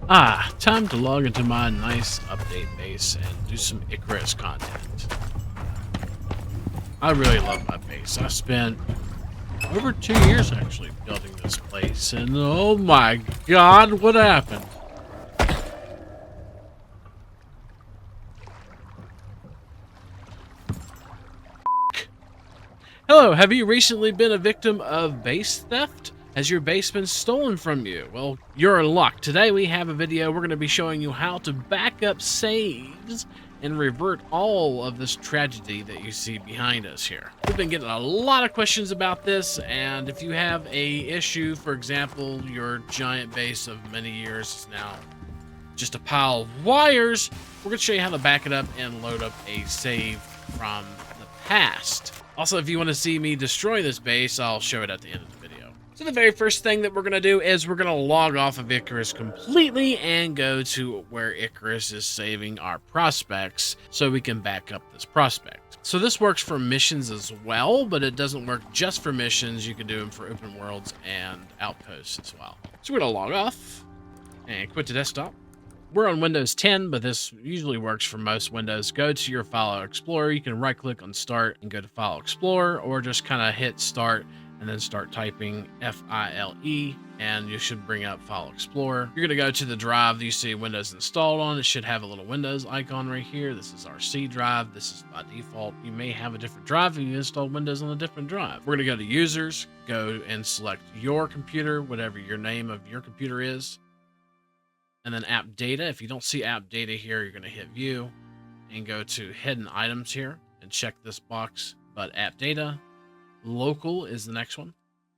Time to log into my nice update base and do some Icarus content. I really love my base. I spent over 2 years actually building this place, and oh my god, what happened? Hello, have you recently been a victim of base theft? Has your base been stolen from you? Well, you're in luck. Today we have a video we're going to be showing you how to back up saves and revert all of this tragedy that you see behind us here. We've been getting a lot of questions about this, and if you have a issue, for example, your giant base of many years is now just a pile of wires, we're going to show you how to back it up and load up a save from the past. Also, if you want to see me destroy this base, I'll show it at the end of the video. So the very first thing that we're going to do is we're going to log off of Icarus completely and go to where Icarus is saving our prospects so we can back up this prospect. So this works for missions as well, but it doesn't work just for missions. You can do them for open worlds and outposts as well. So we're going to log off and quit the desktop. We're on Windows 10, but this usually works for most Windows. Go to your File Explorer. You can right click on Start and go to File Explorer, or just kind of hit Start and then start typing File, and you should bring up File Explorer. You're going to go to the drive that you see Windows installed on. It should have a little Windows icon right here. This is our C drive. This is by default. You may have a different drive if you installed Windows on a different drive. We're going to go to Users, go and select your computer, whatever your name of your computer is. And then app data. If you don't see app data here, you're going to hit view and go to hidden items here and check this box. But app data, local is the next one.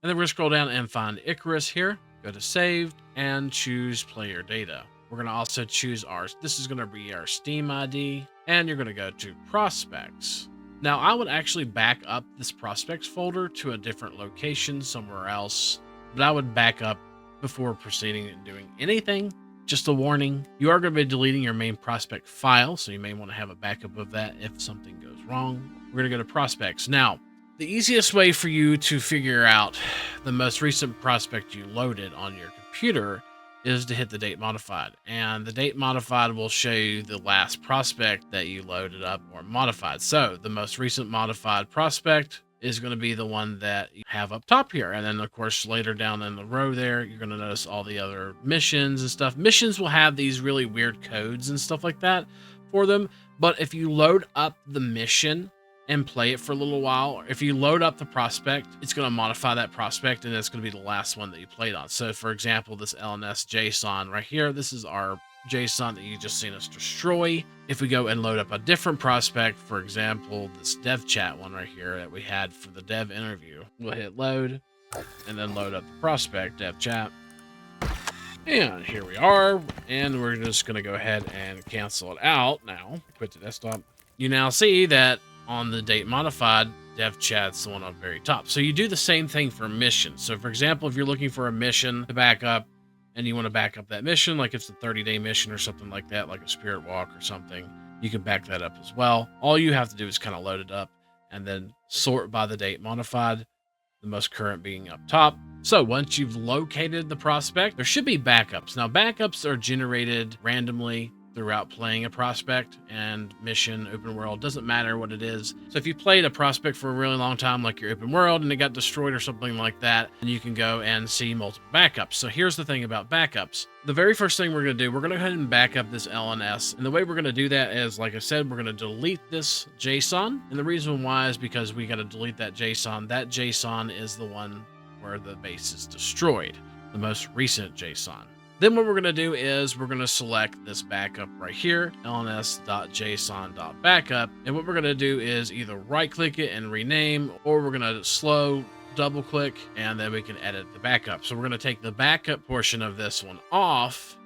And then we're going to scroll down and find Icarus here. Go to saved and choose player data. We're going to also choose this is going to be our Steam ID, and you're going to go to prospects. Now I would actually back up this prospects folder to a different location somewhere else, but I would back up before proceeding and doing anything. Just a warning, you are going to be deleting your main prospect file, so you may want to have a backup of that if something goes wrong. We're going to go to prospects. Now, the easiest way for you to figure out the most recent prospect you loaded on your computer is to hit the date modified. And the date modified will show you the last prospect that you loaded up or modified. So the most recent modified prospect is going to be the one that you have up top here. And then, of course, later down in the row there, you're going to notice all the other missions and stuff. Missions will have these really weird codes and stuff like that for them. But if you load up the mission and play it for a little while, if you load up the prospect, it's going to modify that prospect, and it's going to be the last one that you played on. So, for example, this LNS JSON right here, this is our JSON that you just seen us destroy. If we go and load up a different prospect, for example, this dev chat one right here that we had for the dev interview, we'll hit load and then load up the prospect dev chat. And here we are. And we're just going to go ahead and cancel it out now. Quit the desktop. You now see that on the date modified, dev chat's the one on the very top. So you do the same thing for missions. So for example, if you're looking for a mission to back up, and you want to back up that mission, like it's a 30-day mission or something like that, like a spirit walk or something, you can back that up as well. All you have to do is kind of load it up and then sort by the date modified, the most current being up top. So once you've located the prospect, there should be backups. Now, backups are generated randomly throughout playing a prospect and mission, open world, doesn't matter what it is. So if you played a prospect for a really long time, like your open world, and it got destroyed or something like that, then you can go and see multiple backups. So here's the thing about backups. The very first thing we're going to do, we're going to go ahead and back up this LNS. And the way we're going to do that is, like I said, we're going to delete this JSON. And the reason why is because we got to delete that JSON. That JSON is the one where the base is destroyed, the most recent JSON. Then what we're going to do is we're going to select this backup right here, lns.json.backup. And what we're going to do is either right click it and rename, or we're going to slow double click and then we can edit the backup. So we're going to take the backup portion of this one off.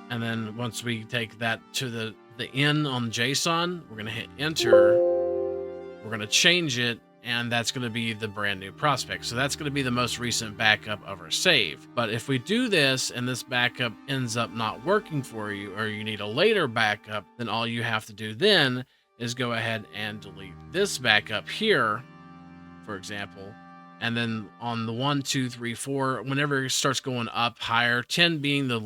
And then once we take that to the end on JSON, we're going to hit enter. We're going to change it, and that's going to be the brand new prospect. So that's going to be the most recent backup of our save. But if we do this and this backup ends up not working for you, or you need a later backup, then all you have to do then is go ahead and delete this backup here, for example, And then on the 1, 2, 3, 4, whenever it starts going up higher, 10 being the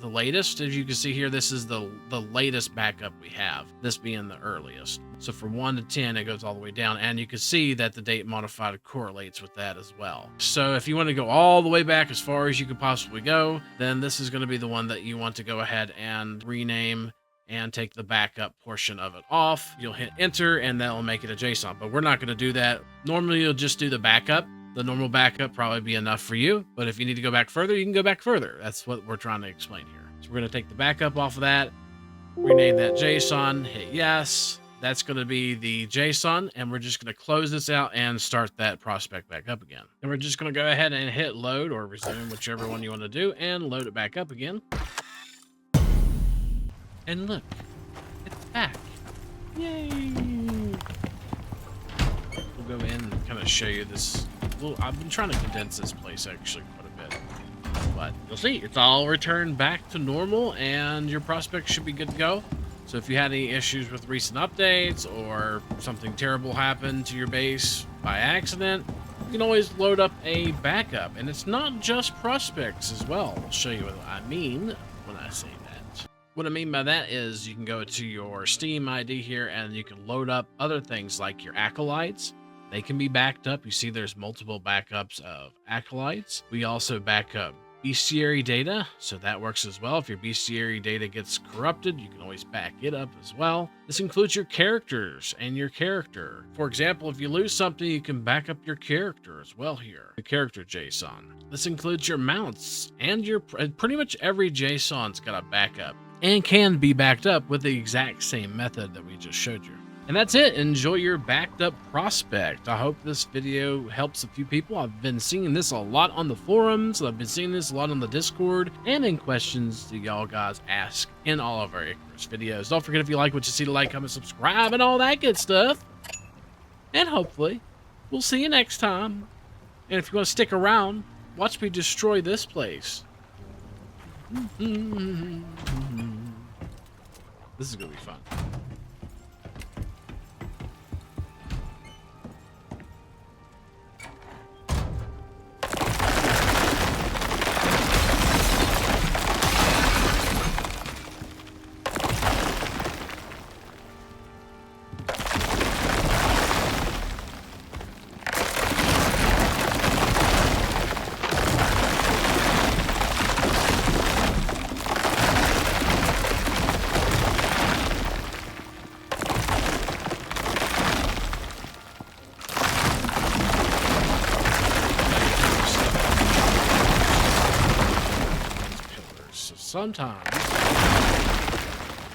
latest. As you can see here, this is the latest backup we have, this being the earliest. So from 1 to 10, it goes all the way down, and you can see that the date modified correlates with that as well. So if you want to go all the way back as far as you could possibly go, then this is going to be the one that you want to go ahead and rename and take the backup portion of it off. You'll hit enter and that will make it a JSON, but we're not going to do that. Normally you'll just do the backup. The normal backup probably be enough for you, but if you need to go back further, you can go back further. That's what we're trying to explain here. So we're going to take the backup off of that, rename that JSON, hit yes. That's going to be the JSON, and we're just going to close this out and start that prospect back up again. And we're just going to go ahead and hit load or resume, whichever one you want to do, and load it back up again. And look, it's back. Yay! We'll go in and kind of show you this. Well, I've been trying to condense this place actually quite a bit. But you'll see, it's all returned back to normal and your prospect should be good to go. So if you had any issues with recent updates or something terrible happened to your base by accident, you can always load up a backup. And it's not just prospects as well. I'll show you what I mean when I say that. What I mean by that is you can go to your Steam ID here and you can load up other things like your acolytes. They can be backed up. You see there's multiple backups of acolytes. We also back up bestiary data, so that works as well. If your bestiary data gets corrupted, you can always back it up as well. This includes your characters and your character. For example, if you lose something, you can back up your character as well here, the character JSON. This includes your mounts and your pretty much every JSON's got a backup and can be backed up with the exact same method that we just showed you. And that's it. Enjoy your backed up prospect. I hope this video helps a few people. I've been seeing this a lot on the forums. I've been seeing this a lot on the Discord and in questions that y'all guys ask in all of our Icarus videos. Don't forget, if you like what you see, to like, comment, subscribe, and all that good stuff. And hopefully, we'll see you next time. And if you want to stick around, watch me destroy this place. This is going to be fun. Sometimes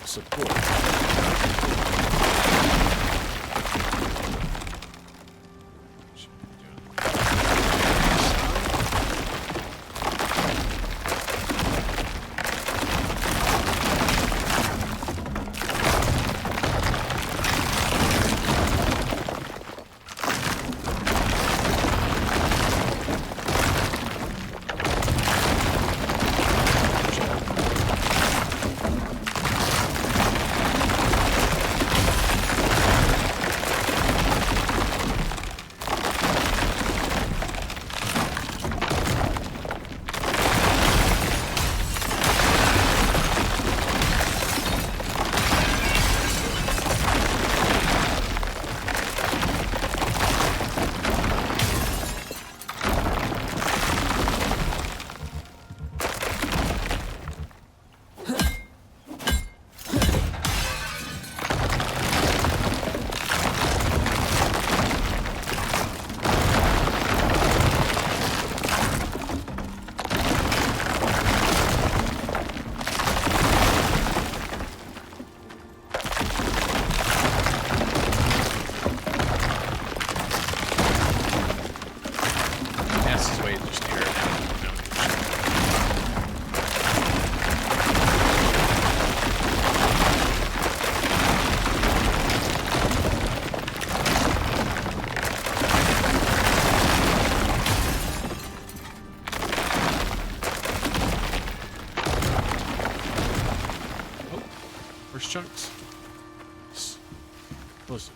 support. First chunks. Close.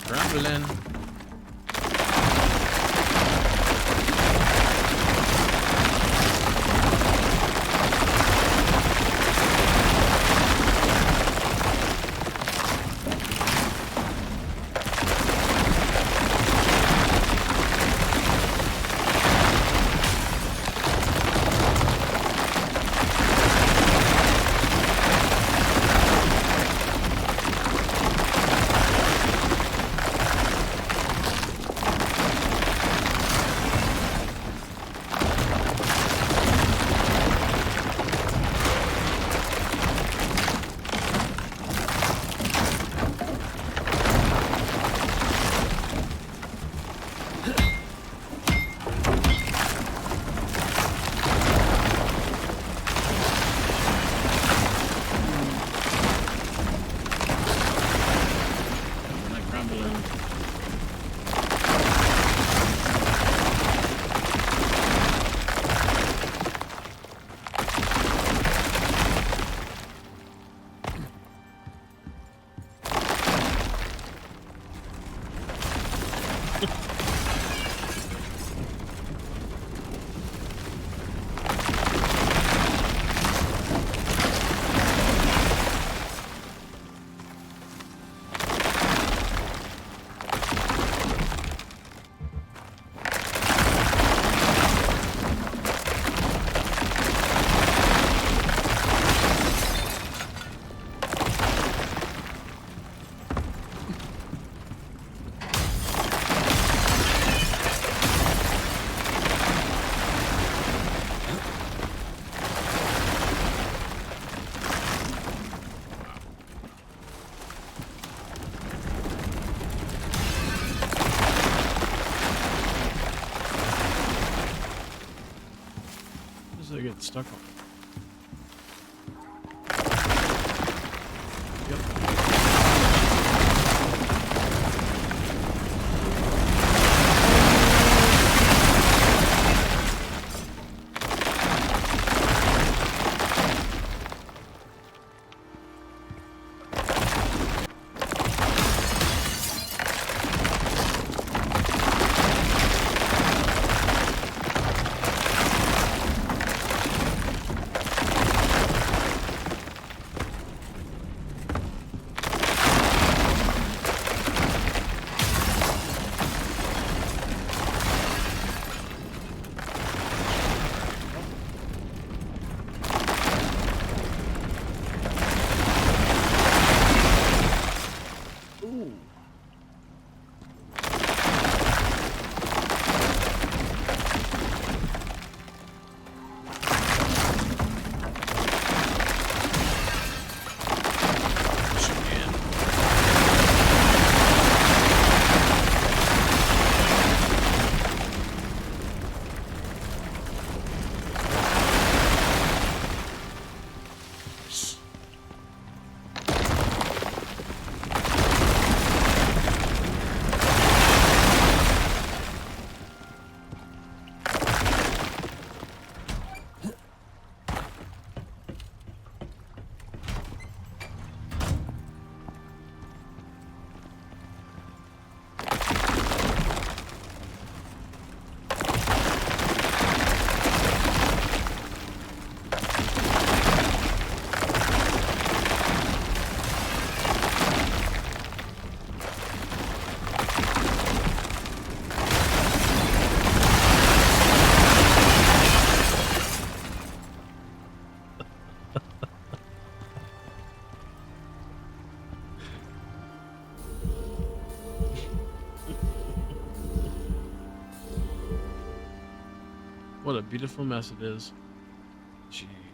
crumbling. They get stuck on. What a beautiful mess it is. Jeez.